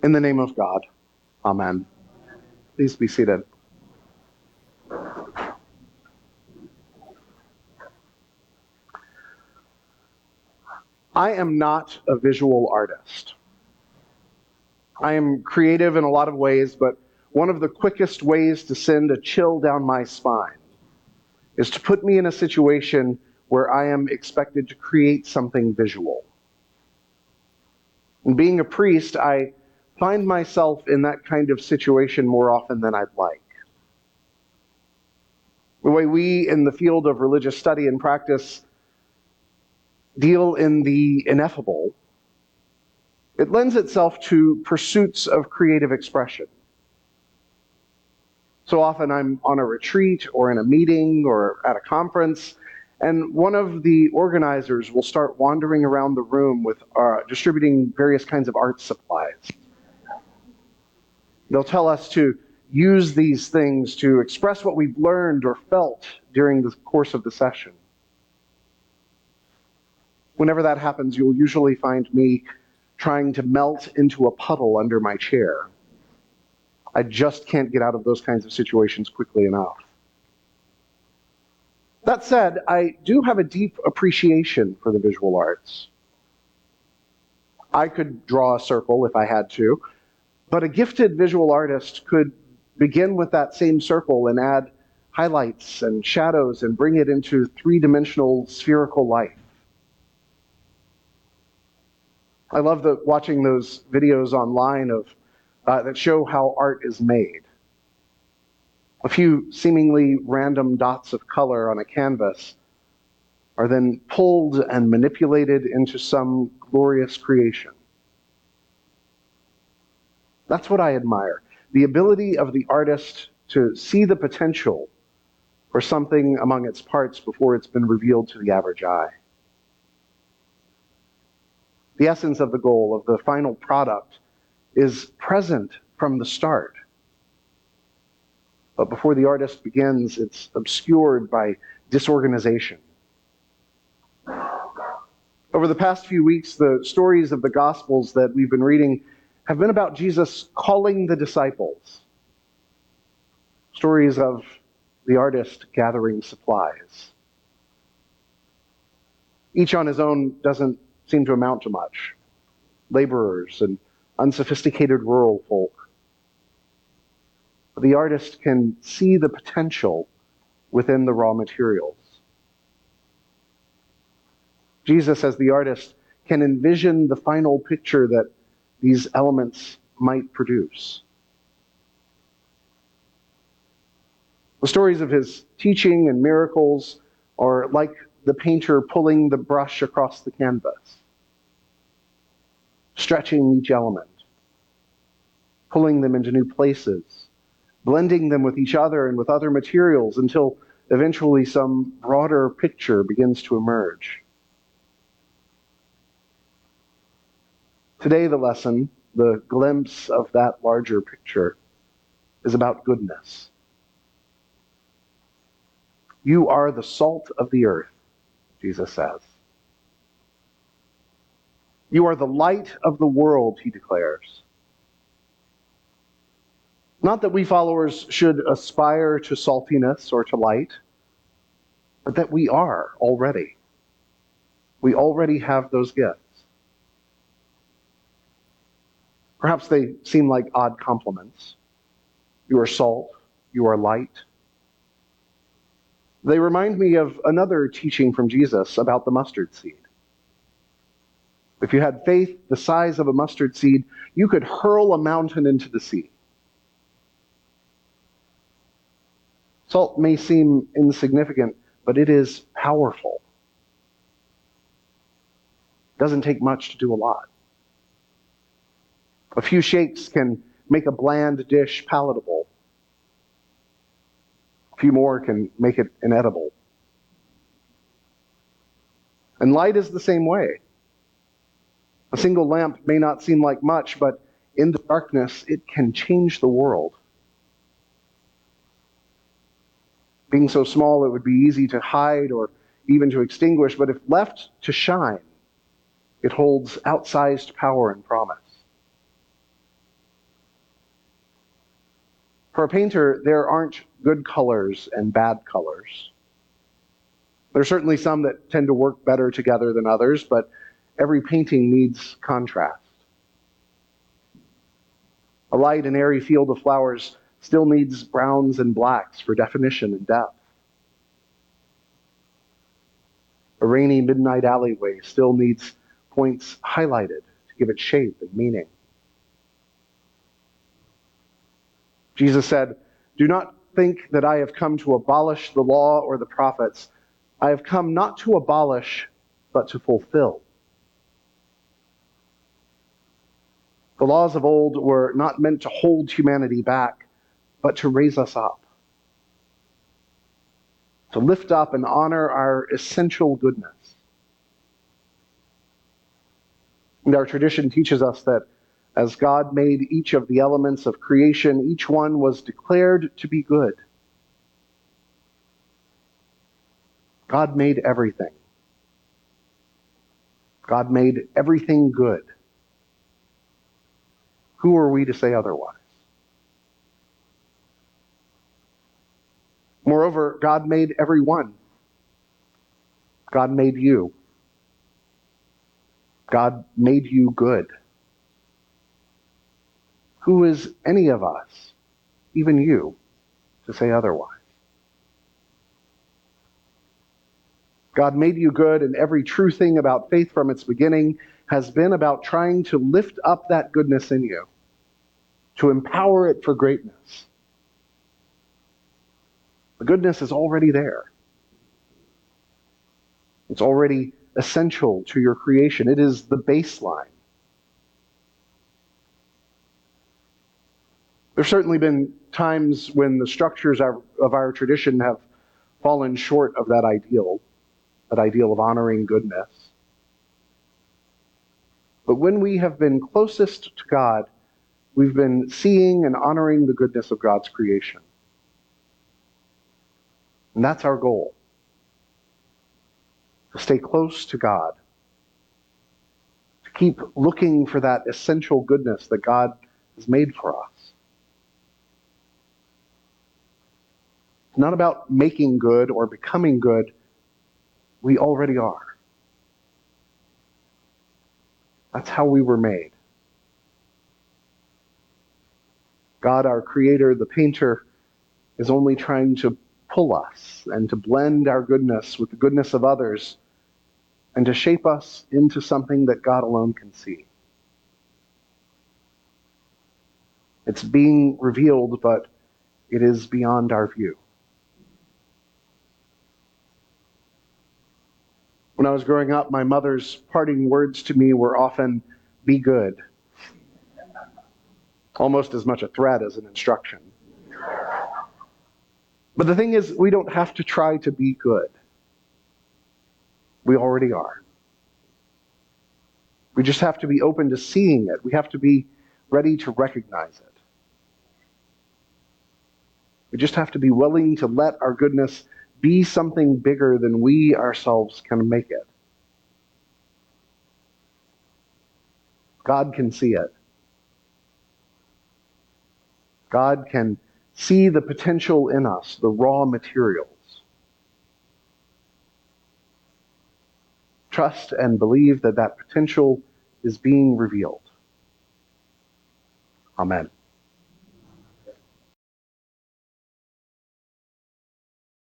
In the name of God, amen. Please be seated. I am not a visual artist. I am creative in a lot of ways, but one of the quickest ways to send a chill down my spine is to put me in a situation where I am expected to create something visual. And being a priest, I find myself in that kind of situation more often than I'd like. The way we in the field of religious study and practice deal in the ineffable, it lends itself to pursuits of creative expression. So often I'm on a retreat or in a meeting or at a conference, and one of the organizers will start wandering around the room with distributing various kinds of art supplies. They'll tell us to use these things to express what we've learned or felt during the course of the session. Whenever that happens, you'll usually find me trying to melt into a puddle under my chair. I just can't get out of those kinds of situations quickly enough. That said, I do have a deep appreciation for the visual arts. I could draw a circle if I had to, but a gifted visual artist could begin with that same circle and add highlights and shadows and bring it into three-dimensional spherical life. I love watching those videos online that show how art is made. A few seemingly random dots of color on a canvas are then pulled and manipulated into some glorious creation. That's what I admire, the ability of the artist to see the potential for something among its parts before it's been revealed to the average eye. The essence of the goal, of the final product, is present from the start. But before the artist begins, it's obscured by disorganization. Over the past few weeks, the stories of the Gospels that we've been reading have been about Jesus calling the disciples. Stories of the artist gathering supplies. Each on his own doesn't seem to amount to much. Laborers and unsophisticated rural folk. But the artist can see the potential within the raw materials. Jesus, as the artist, can envision the final picture that these elements might produce. The stories of his teaching and miracles are like the painter pulling the brush across the canvas, stretching each element, pulling them into new places, blending them with each other and with other materials until eventually some broader picture begins to emerge. Today, the lesson, the glimpse of that larger picture, is about goodness. You are the salt of the earth, Jesus says. You are the light of the world, he declares. Not that we followers should aspire to saltiness or to light, but that we are already. We already have those gifts. Perhaps they seem like odd compliments. You are salt, you are light. They remind me of another teaching from Jesus about the mustard seed. If you had faith the size of a mustard seed, you could hurl a mountain into the sea. Salt may seem insignificant, but it is powerful. It doesn't take much to do a lot. A few shakes can make a bland dish palatable. A few more can make it inedible. And light is the same way. A single lamp may not seem like much, but in the darkness, it can change the world. Being so small, it would be easy to hide or even to extinguish, but if left to shine, it holds outsized power and promise. For a painter, there aren't good colors and bad colors. There are certainly some that tend to work better together than others, but every painting needs contrast. A light and airy field of flowers still needs browns and blacks for definition and depth. A rainy midnight alleyway still needs points highlighted to give it shape and meaning. Jesus said, "Do not think that I have come to abolish the law or the prophets. I have come not to abolish, but to fulfill." The laws of old were not meant to hold humanity back, but to raise us up, to lift up and honor our essential goodness. And our tradition teaches us that as God made each of the elements of creation, each one was declared to be good. God made everything. God made everything good. Who are we to say otherwise? Moreover, God made everyone. God made you. God made you good. Who is any of us, even you, to say otherwise? God made you good, and every true thing about faith from its beginning has been about trying to lift up that goodness in you, to empower it for greatness. The goodness is already there. It's already essential to your creation. It is the baseline. There's certainly been times when the structures of our tradition have fallen short of that ideal of honoring goodness. But when we have been closest to God, we've been seeing and honoring the goodness of God's creation. And that's our goal. To stay close to God. To keep looking for that essential goodness that God has made for us. It's not about making good or becoming good. We already are. That's how we were made. God, our creator, the painter, is only trying to pull us and to blend our goodness with the goodness of others and to shape us into something that God alone can see. It's being revealed, but it is beyond our view. When I was growing up, my mother's parting words to me were often, "Be good." Almost as much a threat as an instruction. But the thing is, we don't have to try to be good. We already are. We just have to be open to seeing it. We have to be ready to recognize it. We just have to be willing to let our goodness be something bigger than we ourselves can make it. God can see it. God can see the potential in us, the raw materials. Trust and believe that that potential is being revealed. Amen.